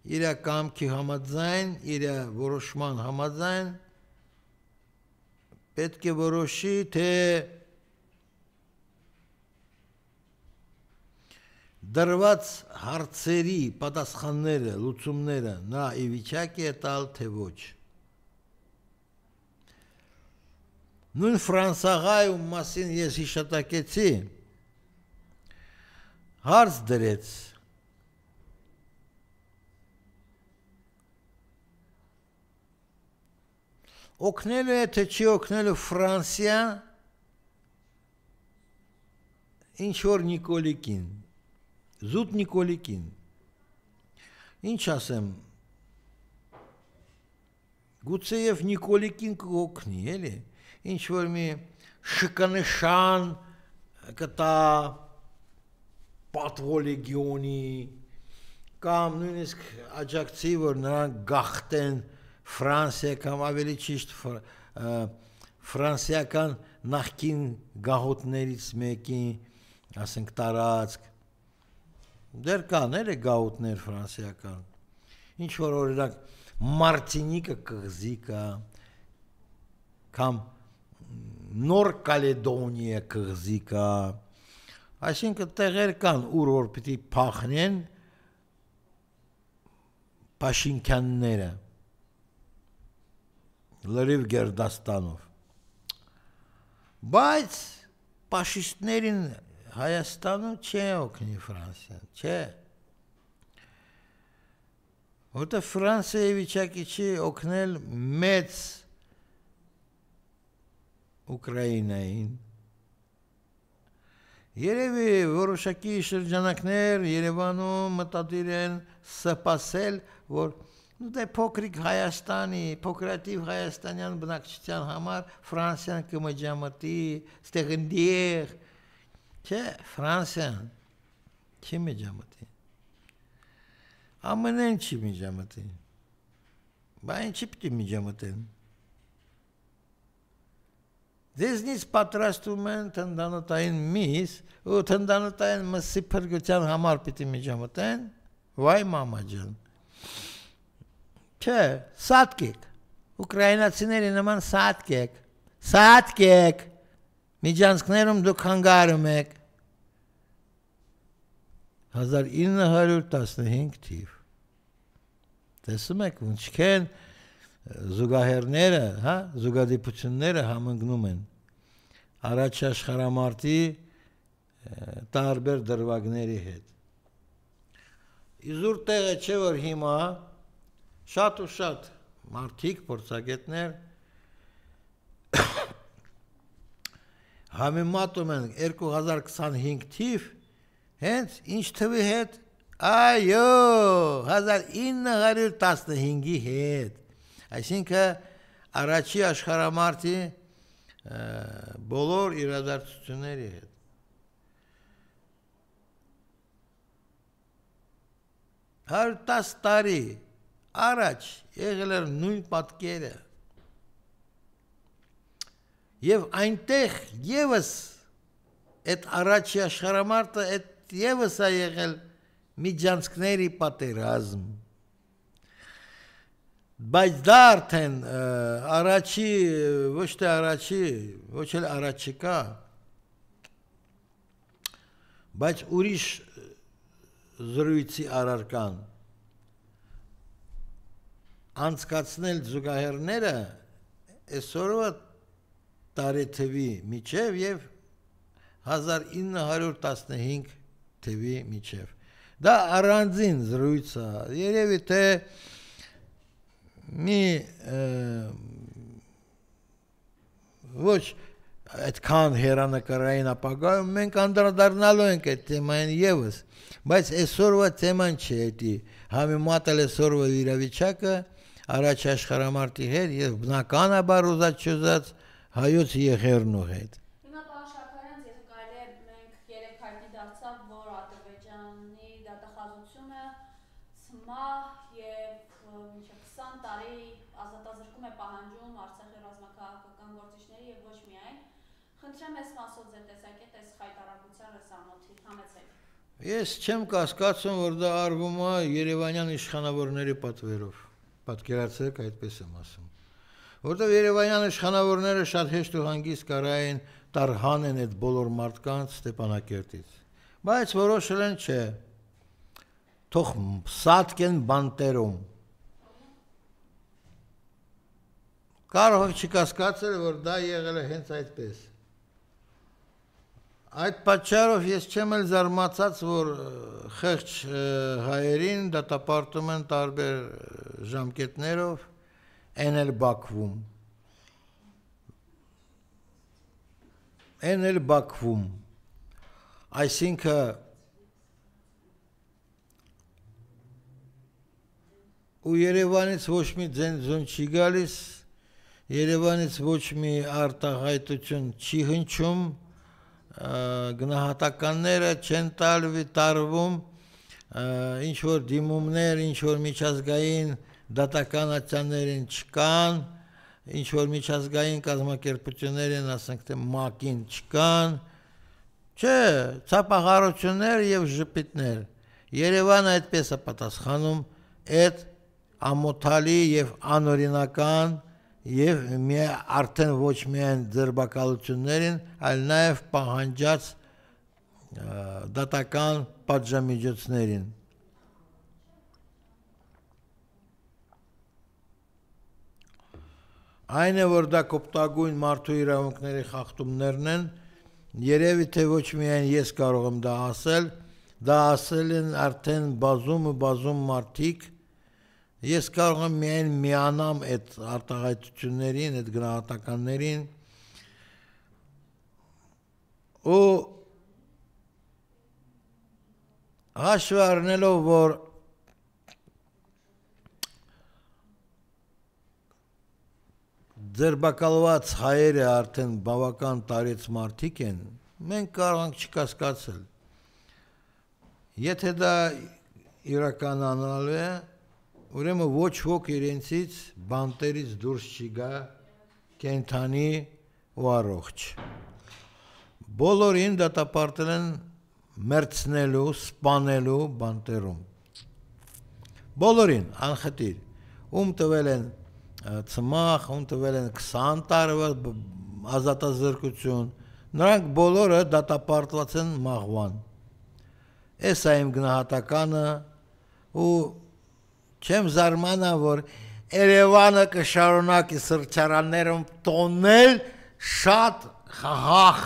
իր կամքի համաձայն, իր որոշման համաձայն պետք է որոշի, թե դրված հարցերի պատասխանները, լուծումները նա ի վիճակի է տալ, թե ոչ։ Նույն Ֆրանսաղայում մասին ես հիշատակեցի, հարց դրեց, օգնելու է, թե չի օգնելու Ֆրանսիան ինչ-որ Նիկոլիկին, զուտ Նիկոլիկին, ինչ ասեմ, գուցե և Նիկոլիկին կօգնի, էլի, ինչ-որ մի շքանշան կտա պատվո լեգիոնի, կամ նույնիսկ աջակցի, որ նրանք գաղթեն Ֆրանսիա կամ ավելի ճիշտ ֆրանսիական նախկին գաղութներից մեկին, ասենք տարածք, դեր կան էլի գաղութներ ֆրանսիական, ինչ-որ օրինակ Մարտինիկը կղզիկը, կամ Նոր Կալեդոնիա կղզիկը, այսինքն տեղեր կան, ուր որ պիտի փախնեն Փաշինքյանները, լրիվ Գերդաստանով, բայց պաշիստներին Հայաստանում չէ օգնի Ֆրանսիան, չէ, որտեղ Ֆրանսիայի վիճակի չի օգնել մեծ Ուկրաինային, երևի որոշակի շրջանակներ Երևանում մտադիր են սպասել, որ դե փոքրիկ Հայաստանի, փոքրատիվ հայաստանյան բնակչության համար Ֆրանսիան կմջամտի, ստեղ ընդիեղ, չէ, Ֆրանսիան չի միջամտի, ԱՄՆ-ն չի միջամտի, բա ինչի պիտի միջամտեն, դեզնից պատրաստում են թնդանոթային միս, ու թնդանոթային մսի փրկության համար պիտի միջամտեն, վայ մամա ջան, չէ, սատկեք, ուկրաինացիների նման սատկեք, միջանցքներում դուք հանգարում եք, 1915 թիվ, տեսում եք, ինչքան զուգահեռները, զուգադիպությունները համընկնում են, առաջ աշխարհամարտի տարբեր դրվագների հետ, իզուր տեղը չէ, որ հիմա շատ ու շատ մարդիկ, փորձագետներ համեմատում են 2025 թիվ հենց ինչ թվի հետ, այո, 1915-ի հետ, այսինքն առաջի աշխարհամարտի բոլոր իրադարձությունների հետ, 110 տարի առաջ եղել էր նույն պատկերը եւ այնտեղ եւս այդ առաջի աշխարհամարտը այդ եւս է եղել միջանցքների պատերազմ բայց դա արդեն առաջի ոչ թե առաջի ոչ էլ առաջիկա բայց ուրիշ զրույցի առարկան անցկացնել զուգահեռները այսօրվա տարեթվի միջև եւ 1915 թվի միջև դա առանձին զրույց է երևի թե մի ոչ այդքան հերանեկարային ապագայում մենք անդրադառնալու ենք այդ թեմային եւս բայց այսօրվա թեման չէ դա համեմատել այսօրվա իրավիճակը առաջ աշխարհամարտի հետ եւ բնականաբար ուզած հայոց եղերնու հետ Հիմա պարոն Շաքարյան, եթե կարելի է մենք երեք հայտնի դարձավ, որ Ադրբեջանի դատախազությունը ցմահ եւ մինչեւ 20 տարի ազատազրկում է պահանջում Արցախի ռազմաքաղաքական գործիչների եւ ոչ միայն Խնդրեմ ես մասով ձեր տեսակետ այս խայտարակության լսանոթի համեցեք Ես չեմ կասկածում որ դա արվում է Երևանյան իշխանավորների պատվերով պատկերացրեք այդպես եմ ասում որտեղ Երևանյան իշխանավորները շատ հեշտ ու հանգիստ կարային տարհանեն այդ բոլոր մարդկանց Ստեփանակերտից բայց որոշել են չէ թող սատկեն բանտերում կարող եք չկասկածել որ դա եղել է հենց այդպես Այդ պատճառով ես չեմ էլ զարմացած, որ խեղճ հայերին դատապարտում են տարբեր ժամկետներով են էլ Բաքվում, այսինքն ու Երևանից ոչ մի ձեն չի գալիս, Երևանից ոչ մի արտահայտություն չի հնչում, գնահատականները չեն տարվում ինչ որ դիմումներ ինչ որ միջազգային դատականացիաներին չկան ինչ որ միջազգային կազմակերպություններին ասենք թե ՄԱԿ-ին չկան չէ ցապահարություններ եւ ժպիտներ Երևանը այդպես է պատասխանում այդ ամոթալի եւ անօրինական Եվ արդեն ոչ միայն ձերբակալություններին, այլ նաև պահանջած դատական պատժամիջոցներին։ Այն է, որ դա կոպտագույն մարդու իրավունքների խախտումներն են, երևի թե ոչ միայն ես կարող եմ դա ասել են արդեն բազում մարդիկ, Ես կարող եմ միայն միանամ այդ արտահայտություններին, այդ գնահատականներին ու հաշվի առնելով, որ ձերբակալված հայերը արդեն բավական տարեց մարդիկ են, մենք կարող ենք չկասկածել։ Եթե դա իրականանալու է, Ուրեմն ոչ ոք իրենցից բանտերից դուրս չի գա կենթանի ու առողջ։ Բոլորին դատապարտել են մերցնելու, սպանելու բանտերում։ Բոլորին անխտիր։ Ում տվել են ցմահ, ում տվել են 20 տարվա ազատազրկություն։ Նրանք բոլորը դատապարտված են մահվան։ Էս է իմ գնահատականը ու Չեմ զարմանա, որ Երևանը կշարունակի սրճարաններում տոնել շատ խաղաղ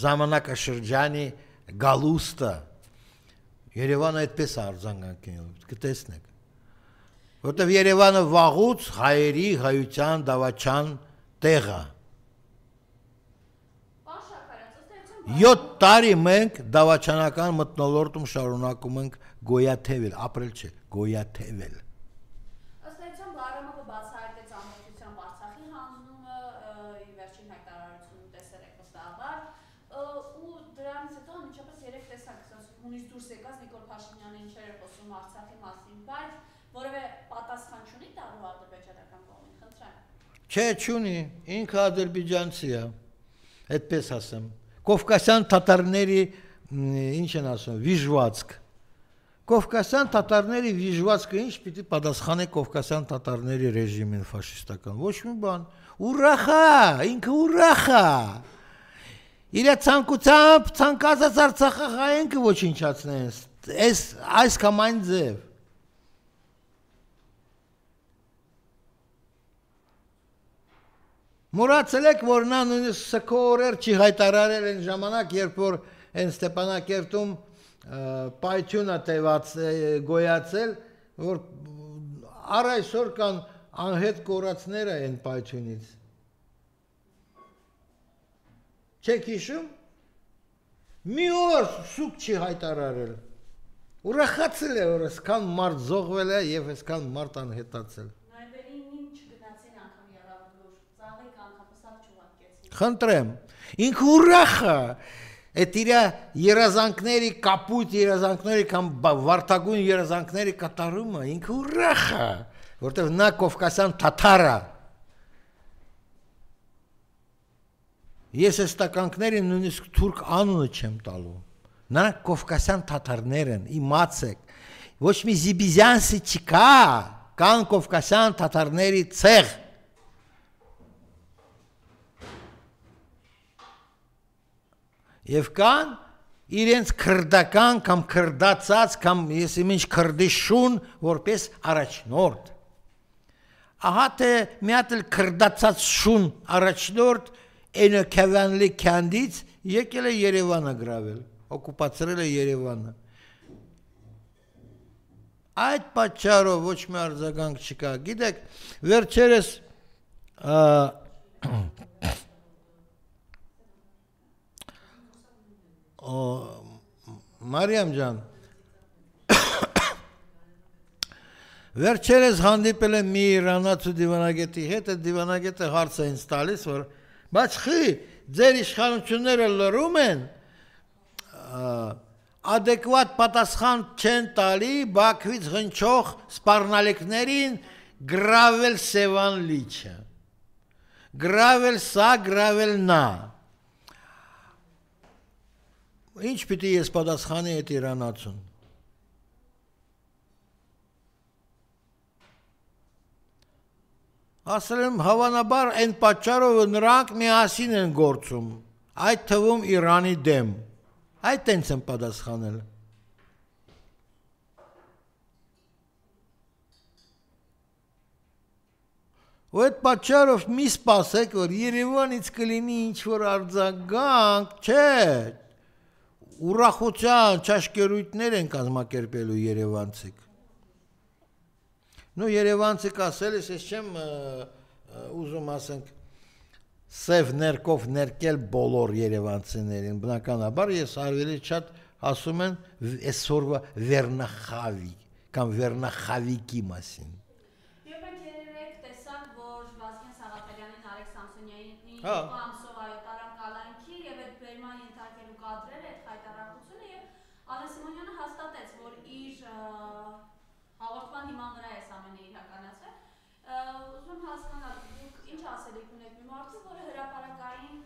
ժամանակաշրջանի գալուստը։ Երևանը այդպես արձագանքել, կտեսնեք։ Որտեվ Երևանը վաղուց հայերի հայության դավաճան տեղ է։ 7 տարի մենք դավաճանական մթնոլորտում շարունակում ենք գոյաթևել, ապրել չէ, գոյաթևել։ Չէ, չունի, ինքը ադրբեջանցի է, այդպես ասեմ, Կովկասյան թաթարների, ինչ են ասում, վիժվածք, Կովկասյան թաթարների վիժվածքը ինչ պիտի պատասխանի Կովկասյան թաթարների ռեժիմին ֆաշիստական, ոչ մի բան, ուրախ է, ինքը ուրախ է, իր ցանկությամբ ցանկացած Արցախահայինքը ոչնչացնեն, այս կամ այն ձև, Մոռացել եք, որ նա նույնիսկ սքորեր չի հայտարարել այն ժամանակ, երբ որ այն Ստեփանակերտում պայթյունը տևած գոյացել, որ առ այսօր կան անհետ կորածները այն պայթյունից։ Չեք հիշում։ Մի օր սուկ չի հայտարարել։ Ուրախացել է, որ այսքան մարդ զոհվել է եւ այսքան մարդ անհետացել։ Խնդրեմ, ինքը ուրախ է, այդ իր երազանքների կապույտ երազանքների կամ վարդագույն երազանքների կատարումը, ինքը ուրախ է, որտեղ նա կովկասյան թաթար է։ Ես այս տականքներին նույնիսկ թուրք անունը չեմ տալու, նրանք կովկասյան թաթարներ են, իմացեք, ոչ մի զիբիզյանսի չկա, կան կովկասյան թաթարների ցեղ։ Եվ կան իրենց քրդական կամ քրդացած կամ ես ինչ քրդի շուն որպես առաջնորդ։ Ահա թե մի հատ էլ քրդացած շուն առաջնորդ Էնոքավյանլի քանդից եկել է Երևանը գրավել, օկուպացրել է Երևանը։ Այդ պատճառով ոչ մի արձագանք չկա։ Գիտեք, վերջերս Մարիամ ջան, վերջերս հանդիպել եմ մի իրանացու դիվանագետի հետ, այդ դիվանագետը հարց է ինձ տալիս, որ բայց խի, ձեր իշխանությունները լռում են, adekvat պատասխան չեն տալի Բաքվից հնչող սպառնալիքներին գրավել Սևան լիճը, գրավել սա, գրավել նա։ Ինչ պիտի ես պատասխանի այդ իրանացուն։ Ասել եմ հավանաբար այն պատճառով նրանք միասին են գործում, այդ թվում Իրանի դեմ։ Այդ տենց եմ պատասխանել։ Ու այդ պատճառով մի սպասեք, որ Երևանից կլինի ինչ-որ արձագանք, չէ։ Ուրախության ճաշկերույթներ են կազմակերպելու երևանցիք։ Նու երևանցիք ասելիս ես չեմ ուզում ասենք սև ներկով ներկել բոլոր երևանցիներին, բնականաբար ես ավելի շատ ասում են այսօրվա վերնախավի կամ վերնախավիկի մասին։ Եվ մենք երեք տեսանք, որ Վազգեն Սաղաթելյանին, Արեգ Սամսոնյանին ամսով այո տարան կալանքի եւ այդ բերման ենթարկելու կադրերը, այդ հայտարարությունը եւ Ալեն Սիմոնյանը հաստատեց, որ իր հաղորդման հիման վրա է ամենը իրականացել։ Ուզում եմ հասկանալ, դուք ինչ ասելիք ունեք մի մարդու, որը հրապարակային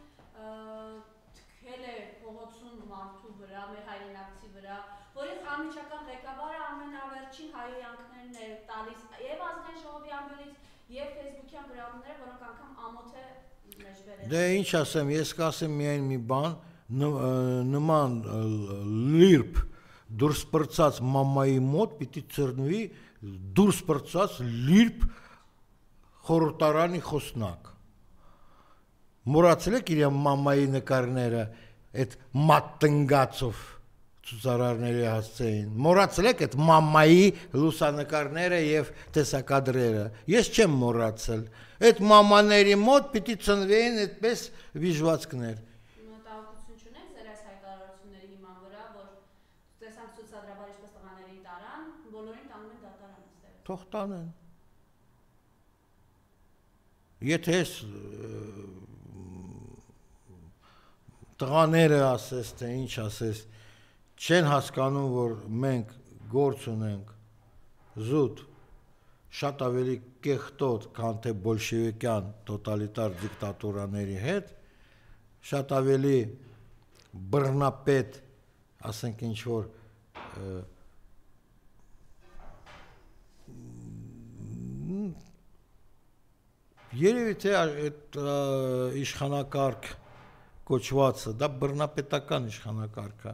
թքել է փողոցում մարդու վրա, մեր հայրենակցի վրա, որի անմիջական ղեկավարը ամենավերջին հայոյանքներն է տալիս եւ ազգային ժողովի ամբիոնից եւ Facebook-յան գրառումները, որոնք անգամ ամոթ է մեջբերել։ Դե ինչ ասեմ, ես կասեմ միայն մի բան, նման լիրբ դուրս պրծած մամայի մոտ պիտի ծրնվի դուրս պրծած լիրբ խորհրդարանի խոսնակ։ Մոռացել եք իր մամայի նկարները այդ մատնգացով ցուցարարների հասցեին։ Մոռացել եք այդ մամայի լուսանկարները եւ տեսակադրերը։ Ես չեմ մոռացել։ Այդ մամաների մոտ պիտի ծնվեին այդպես վիժվածքներ։ Մտահոգություն չունեք ձեր այս հայտարարությունների հիման վրա, որ տեսանք ցուցադրաբար ինչպես տղաներին տարան, բոլորին տանում են դատարան ըստեղ։ Թող տանեն։ Եթե տղաները ասես, թե ինչ ասես, չեն հասկանում, որ մենք գործ ունենք զուտ, շատ ավելի կեղտոտ, քան թե բոլշևիկյան տոտալիտար դիկտատուրաների հետ, շատ ավելի բռնապետ, ասենք ինչ-որ երևի թե այդ իշխանակարգ կոչվածը, դա բռնապետական իշխանակարգ է,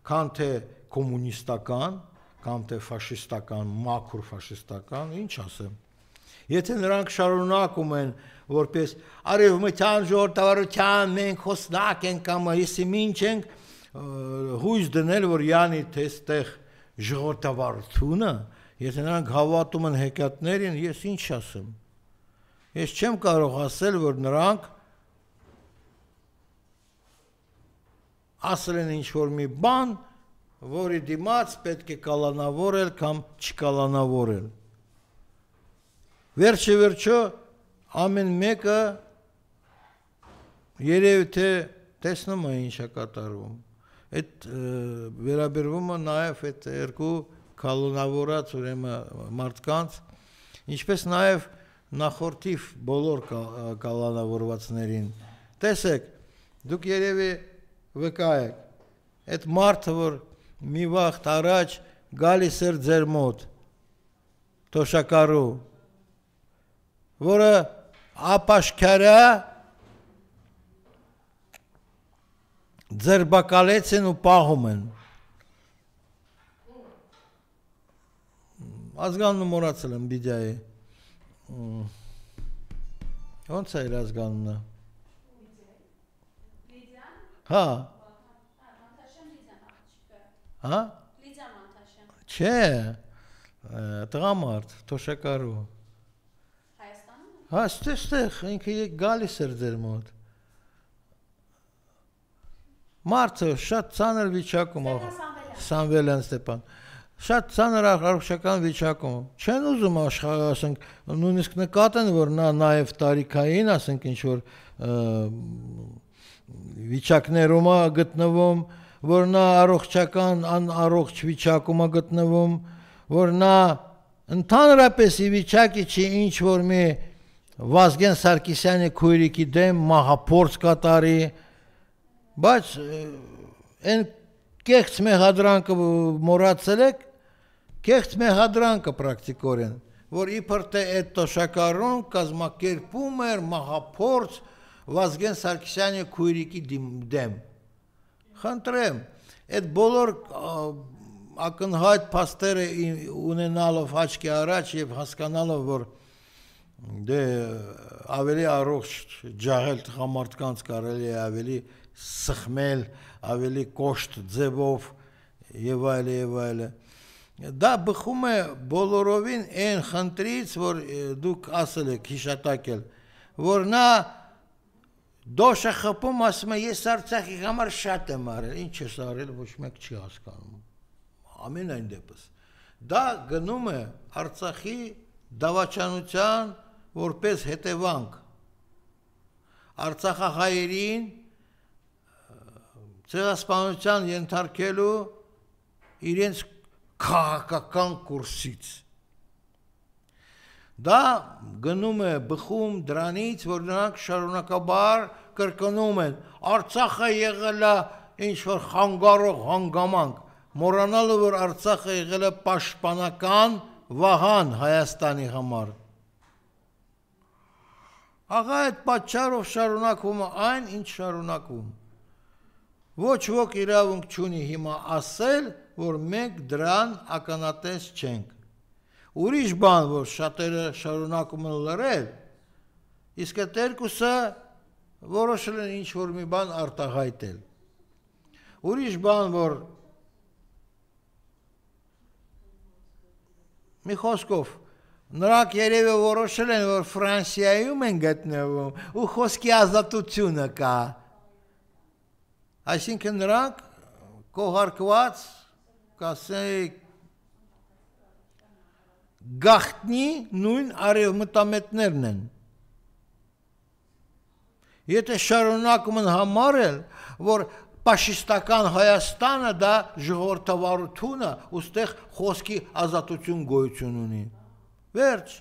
քան թե կոմունիստական, կամ թե ֆաշիստական, մաքուր ֆաշիստական, ինչ ասեմ։ Եթե նրանք շարունակում են որպես արևմտյան ժողովրդավարության մենք խոսնակ ենք կամ եսի ինչ ենք հույս դնել, որ յանի թեստեղ ժողովրդավարությունը, եթե նրանք հավատում են հեքիաթներին, ես ինչ ասեմ։ Ես չեմ կարող ասել, որ նրանք ասել են ինչ-որ մի բան, որի դիմաց պետք է կալանավորել կամ չկալանավորել։ Վերջը ամեն մեկը երևի թե տեսնում է ինչ է կատարվում։ Այդ վերաբերվում է նաև այդ երկու կալանավորած ուրեմն մարդկանց, ինչպես նաև նախորդիվ բոլոր կալանավորվածներին։ Տեսեք, դուք երևի վկա եք, այդ մարդը, որ մի վաղտ առաջ գալիս էր ձեր մոտ, թոշակառու, որը ապաշխարա ձերբակալեց են ու պահում են։ Ազգանունը մոռացել եմ բիդյայի։ Ոնց է իր ազգանունը։ Հա։ Հա։ Չէ, տղամարդ, թոշակառու։ Հա, ստեղ, ինքը գալիս էր ձեր մոտ։ Մարդը շատ ծանր վիճակում է, Սամվելյան Ստեփան, շատ ծանր առողջական վիճակում, չեն ուզում ասենք, նույնիսկ նկատեն, որ նա նաև տարիքային, ասենք ինչ-որ վիճակներում է գտնվում, որ նա առողջական անառողջ վիճակում է գտնվում, որ նա ընդհանրապես ի վիճակի չի ինչ-որ մի Վազգեն Սարգսյանի քույրիկի դեմ մահափորձ կատարի, բայց այն կեղծ մեղադրանքը մոռացել եք, կեղծ մեղադրանքը պրակտիկորեն, որ իբր թե այդ թոշակառուն կազմակերպում էր մահափորձ Վազգեն Սարգսյանի քույրիկի դեմ։ Խնդրեմ, այդ բոլոր ակնհայտ փաստերը ունենալով աչքի առաջ եւ հասկանալով, որ դե ավելի առողջ ջահել տղամարդկանց կարելի է ավելի սխմել, ավելի կոշտ ձևով եւ այլը, դա բխում է բոլորովին այն խնդրից, որ դուք ասել եք հիշատակել, որ նա դոշը խփում, ասում է ես Արցախի համար շատ եմ արել, ինչ ես արել, ոչ մեկ չի հասկանում, ամենայն դեպս, դա գնում է Արցախի դավաճանության որպես հետևանք, Արցախահայերին ցեղասպանության ենթարկելու իրենց քաղաքական կուրսից, դա գնում է բխում դրանից, որ նրանք շարունակաբար կրկնում են, Արցախը եղել է ինչ-որ խանգարող հանգամանք, մոռանալը, որ Արցախը եղել է պաշտպանական վահան Հայաստանի համար։ Աղա այդ պատճառով շարունակվում է այն, ինչ շարունակվում։ Ոչ ոք իրավունք չունի հիմա ասել, որ մենք դրան ականատես չենք։ Ուրիշ բան, որ շատերը շարունակում են լռել, իսկ այդ երկուսը որոշել են ինչ-որ մի բան արտահայտել։ Ուրիշ բան, որ մի խոսքով, նրանք երևի որոշել են, որ Ֆրանսիայում են գտնվում ու խոսքի ազատությունը կա։ Այսինքն նրանք կողարկված, կասենք, գաղտնի նույն արևմտամետներն են։ Եթե շարունակում են համարել, որ պաշիստական Հայաստանը դա ժողովրդավարություն է, ուստեղ խոսքի ազատություն գոյություն ունի։ Վերջ,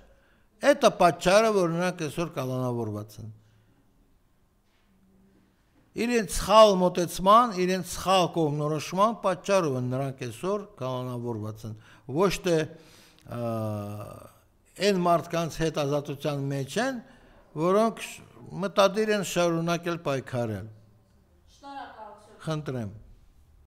այդ է պատճառը, որ նրանք այսօր կալանավորված են։ Իրենց սխալ մոտեցման, իրենց սխալ կողմնորոշման պատճառով են նրանք այսօր կալանավորված են։ Ոչ թե այն մարդկանց հետ ազատության մեջ են, որոնք մտադիր են շարունակել պայքարել։ Շնորհակալություն։ Խնդրեմ։